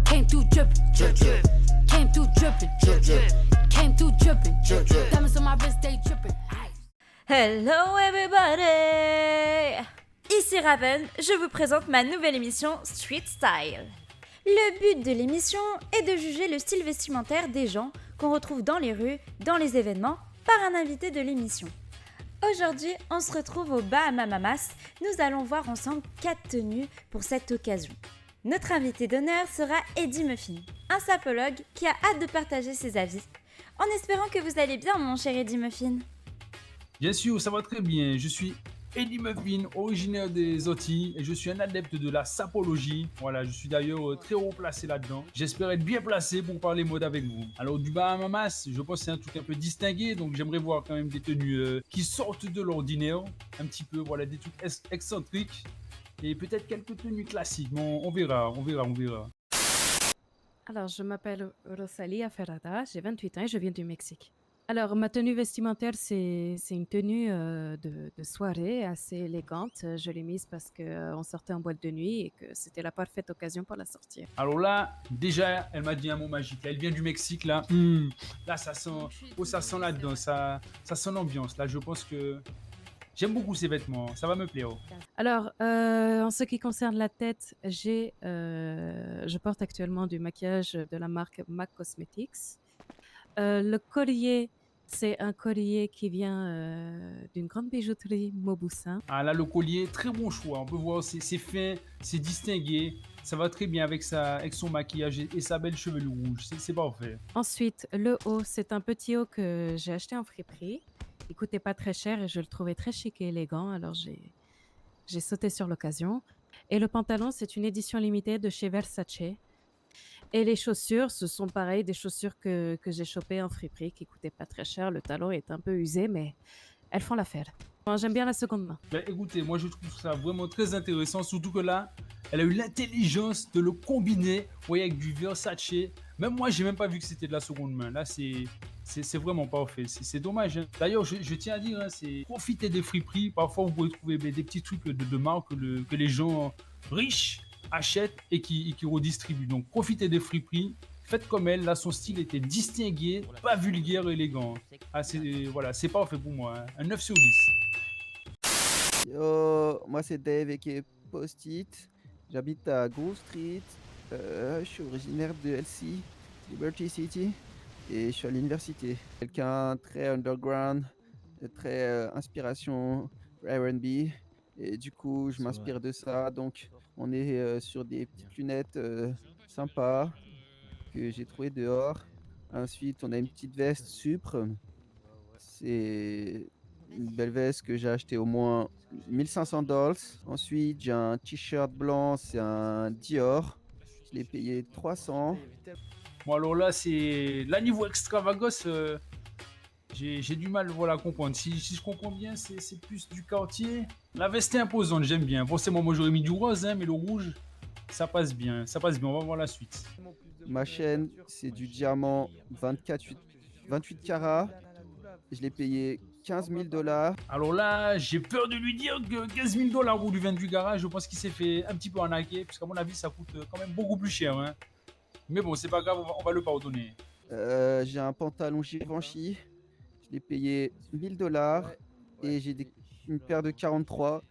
Came through drippin', drip, drip. Came through drippin', drip, drip. Came through drippin', drip, drip. Diamonds on my wrist, they drippin'. Hello everybody! Ici Raven, je vous présente ma nouvelle émission Street Style. Le but de l'émission est de juger le style vestimentaire des gens qu'on retrouve dans les rues, dans les événements, par un invité de l'émission. Aujourd'hui, on se retrouve au Bahamamas. Nous allons voir ensemble 4 tenues pour cette occasion. Notre invité d'honneur sera Eddie Muffin, un sapologue qui a hâte de partager ses avis. En espérant que vous allez bien, mon cher Eddie Muffin. Bien sûr, ça va très bien. Je suis Eddie Muffin, originaire des Antilles, et je suis un adepte de la sapologie. Voilà, je suis d'ailleurs très haut placé là-dedans. J'espère être bien placé pour parler mode avec vous. Alors, du Bahamamas, je pense que c'est un truc un peu distingué, donc j'aimerais voir quand même des tenues qui sortent de l'ordinaire, un petit peu, voilà, des trucs excentriques, et peut-être quelques tenues classiques, mais on verra. Alors, je m'appelle Rosalia Ferrada, j'ai 28 ans et je viens du Mexique. Alors, ma tenue vestimentaire, c'est une tenue de soirée assez élégante. Je l'ai mise parce qu'on sortait en boîte de nuit et que c'était la parfaite occasion pour la sortir. Alors là, déjà, elle m'a dit un mot magique. Là, elle vient du Mexique, là. Là, ça sent là-dedans, ça sent l'ambiance. Là, je pense que j'aime beaucoup ces vêtements. Ça va me plaire. Alors, en ce qui concerne la tête, je porte actuellement du maquillage de la marque MAC Cosmetics. Le collier, c'est un collier qui vient d'une grande bijouterie Mauboussin. Ah là, le collier, très bon choix. On peut voir, c'est fin, c'est distingué. Ça va très bien avec son maquillage et sa belle chevelure rouge. C'est parfait. Ensuite, le haut, c'est un petit haut que j'ai acheté en friperie. Il coûtait pas très cher et je le trouvais très chic et élégant, alors j'ai sauté sur l'occasion. Et le pantalon, c'est une édition limitée de chez Versace. Et les chaussures, ce sont pareil, des chaussures que j'ai chopées en friperie qui coûtaient pas très cher. Le talon est un peu usé, mais elles font l'affaire. Moi, j'aime bien la seconde main. Ben, écoutez, moi je trouve ça vraiment très intéressant, surtout que là, elle a eu l'intelligence de le combiner, vous voyez, avec du Versace. Même moi, j'ai même pas vu que c'était de la seconde main. Là, c'est vraiment parfait. C'est dommage, hein. D'ailleurs, je tiens à dire, hein, c'est profiter des friperies. Parfois, vous pouvez trouver des petits trucs de marque que les gens riches achètent et qui redistribuent. Donc, profitez des friperies. Faites comme elle, là son style était distingué, pas vulgaire, élégant. Ah, c'est parfait pour moi, hein. Un 9 sur 10. Yo, moi c'est Dave et qui est Post-it. J'habite à Grove Street. Je suis originaire de LC, Liberty City, et je suis à l'université. Quelqu'un très underground, très inspiration R&B, et du coup je m'inspire de ça. Donc on est sur des petites lunettes sympas que j'ai trouvé dehors. Ensuite on a une petite veste Supre. C'est une belle veste que j'ai acheté au moins 1500 dollars. Ensuite, j'ai un t-shirt blanc, c'est un Dior. Je l'ai payé 300. Bon alors là, là niveau extravagance, j'ai du mal, voilà, à comprendre. Si je comprends bien, c'est plus du quartier. La veste est imposante, j'aime bien. Forcément, moi j'aurais mis du rose, hein, mais le rouge, ça passe bien. On va voir la suite. Ma chaîne, c'est du diamant 28 carats. Je l'ai payé 15 000 dollars. Alors là, j'ai peur de lui dire que 15 000 dollars ou du 28 garage, je pense qu'il s'est fait un petit peu arnaquer, parce qu'à mon avis, ça coûte quand même beaucoup plus cher, hein. Mais bon, c'est pas grave, on va le pardonner. J'ai un pantalon Givenchy. Je l'ai payé 1000 dollars. Et j'ai une paire de 43.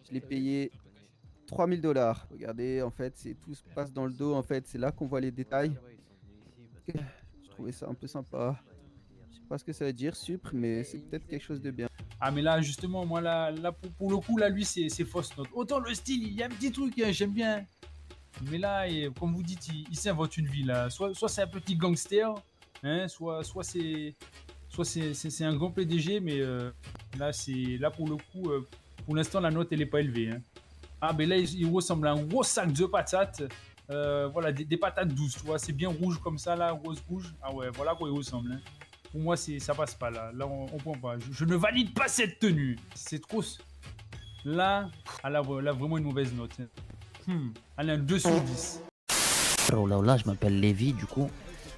Je l'ai payé 3000 dollars. Regardez, en fait, tout se passe dans le dos. En fait, c'est là qu'on voit les détails. Je trouvais ça un peu sympa. Je sais pas ce que ça veut dire, Supre, mais c'est peut-être quelque chose de bien. Ah, mais là, justement, moi, là pour le coup, là, lui, c'est fausse note. Autant le style, il y a un petit truc, hein, j'aime bien. Mais là, comme vous dites, il s'invente une vie, là. Soit c'est un petit gangster, hein, soit c'est un grand PDG, mais là, pour le coup, pour l'instant, la note, elle est pas élevée, hein. Ah, mais là, il ressemble à un gros sac de patates. Voilà, des patates douces, tu vois. C'est bien rouge comme ça, là, rose rouge. Ah ouais, voilà à quoi il ressemble, hein. Pour moi, ça passe pas, là. Là, on prend pas. Je ne valide pas cette tenue. C'est trop... Là, elle a vraiment une mauvaise note. Elle a un 2 sur 10. Là, je m'appelle Lévi, du coup.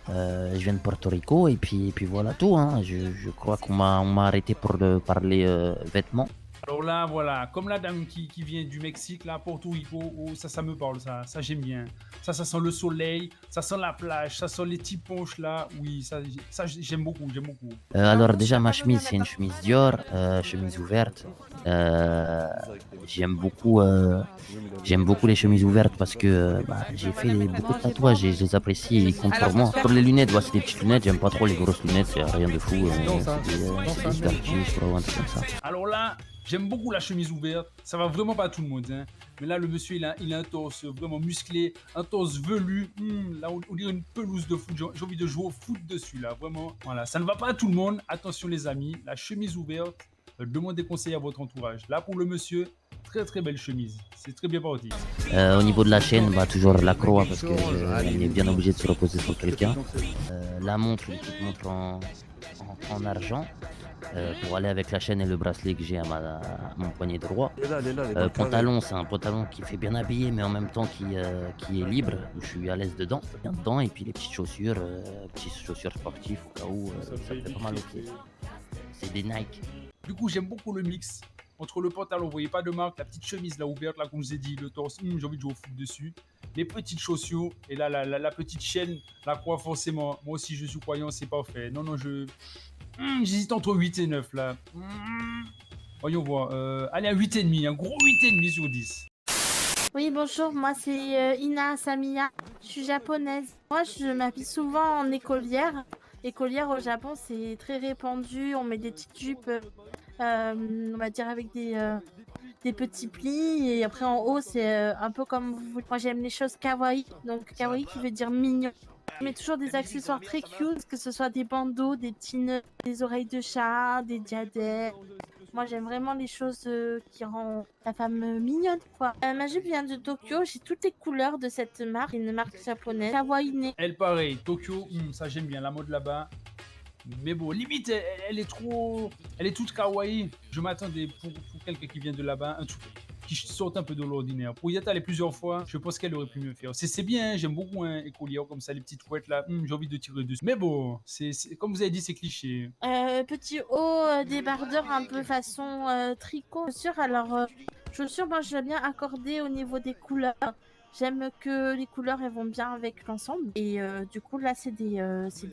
Je viens de Porto Rico et puis voilà tout. Hein. Je crois qu'on m'a arrêté pour parler vêtements. Alors là, voilà, comme la dame qui vient du Mexique, là, Porto Rico, oh, ça me parle, ça j'aime bien. Ça sent le soleil, ça sent la plage, ça sent les petits ponches là, oui, ça j'aime beaucoup. Alors déjà, ma chemise, c'est une chemise Dior, chemise ouverte. J'aime beaucoup les chemises ouvertes parce que j'ai fait beaucoup de tatouages et je les apprécie et ils comptent pour moi. Comme les lunettes, c'est des petites lunettes, j'aime pas trop les grosses lunettes, c'est rien de fou. C'est des Darky, je crois, ou un truc comme ça. Alors là, j'aime beaucoup la chemise ouverte, ça va vraiment pas à tout le monde. Hein. Mais là, le monsieur, il a un torse vraiment musclé, un torse velu. Là, on dirait une pelouse de foot. J'ai envie de jouer au foot dessus, là, vraiment. Voilà, ça ne va pas à tout le monde. Attention, les amis, la chemise ouverte, demandez conseil à votre entourage. Là, pour le monsieur, très très belle chemise. C'est très bien parti. Au niveau de la chaîne, toujours la croix parce qu'on est bien obligé de se reposer sur quelqu'un. La montre, une petite montre en argent. Pour aller avec la chaîne et le bracelet que j'ai à mon poignet droit. Pantalon, c'est un pantalon qui fait bien habillé mais en même temps qui est libre, où je suis à l'aise dedans. Et puis les petites chaussures sportives au cas où ça fait pas mal au pied. C'est des Nike. Du coup, j'aime beaucoup le mix entre le pantalon, vous voyez pas de marque, la petite chemise là ouverte, là comme je vous ai dit, le torse, j'ai envie de jouer au foot dessus. Les petites chaussures et là la petite chaîne, la croix forcément. Moi aussi je suis croyant, c'est parfait. Non, j'hésite entre 8 et 9 là. Voyons voir. Allez à 8,5, un gros 8,5 sur 10. Oui, bonjour, moi c'est Ina Samiya, je suis japonaise. Moi je m'habille souvent en écolière. Écolière au Japon c'est très répandu, on met des petites jupes, on va dire avec des petits plis et après en haut c'est un peu comme vous voulez. Moi j'aime les choses kawaii, donc kawaii qui veut dire mignon. On met toujours des accessoires très cute, que ce soit des bandeaux, des petits nœuds, des oreilles de chat, des diadèmes. Moi j'aime vraiment les choses qui rendent la femme mignonne quoi. Ma jupe vient de Tokyo, j'ai toutes les couleurs de cette marque, une marque japonaise, Kawaii Ne. Elle pareil, Tokyo, ça j'aime bien, la mode là-bas. Mais bon, limite elle est toute kawaii. Je m'attendais pour quelqu'un qui vient de là-bas, un truc qui sortent un peu de l'ordinaire. Pour y être allé plusieurs fois, je pense qu'elle aurait pu mieux faire. C'est bien, j'aime beaucoup écolière comme ça, les petites couettes là, j'ai envie de tirer dessus. Mais bon, c'est comme vous avez dit, c'est cliché. Petit haut débardeur un peu façon tricot. Chaussures, moi j'aime bien accorder au niveau des couleurs. J'aime que les couleurs elles vont bien avec l'ensemble. Et du coup là c'est des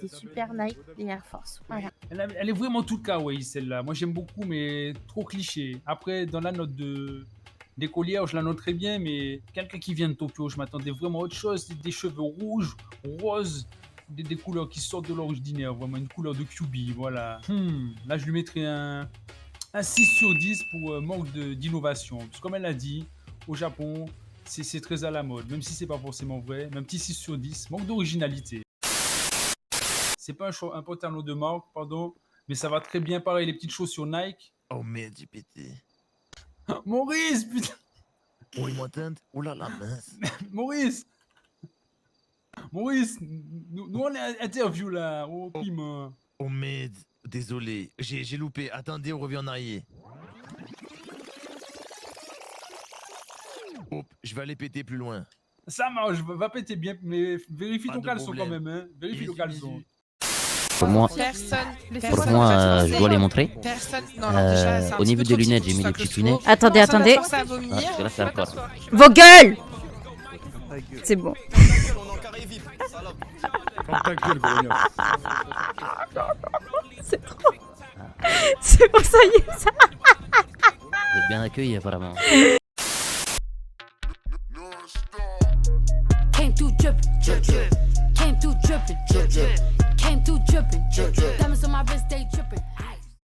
super Nike, des Air Force. Voilà. Elle est vraiment toute kawaii celle-là. Moi j'aime beaucoup mais trop cliché. Après dans la note d'écolière, je la note très bien, mais quelqu'un qui vient de Tokyo, je m'attendais vraiment à autre chose, des cheveux rouges, roses, des couleurs qui sortent de l'ordinaire, vraiment une couleur de QB, voilà. Là, je lui mettrais un 6 sur 10 pour manque d'innovation. Parce que comme elle a dit, au Japon, c'est très à la mode, même si c'est pas forcément vrai, mais un petit 6 sur 10, manque d'originalité. C'est pas un pantalon de marque, pardon, mais ça va très bien, pareil, les petites chaussures Nike. Oh merde, j'ai pété. Maurice, putain. Oh, il m'entend. Oh là là, mince. Maurice, nous on est interview là, oh piment. Oh merde, désolé, j'ai loupé. Attendez, on revient en arrière. Hop, je vais aller péter plus loin. Ça marche, va péter bien, mais vérifie Pas ton de caleçon problème. quand même, hein. Vérifie le caleçon. Pour moi, je dois les montrer. Au niveau des lunettes, j'ai mis des petites lunettes. Attendez. Parce que là, c'est encore. Vos gueules! C'est bon. C'est trop. C'est bon, ça y est, ça. Vous êtes bien accueillis apparemment. Came through drippin', came through drippin', came through drippin', diamonds on my wrist, they drippin'.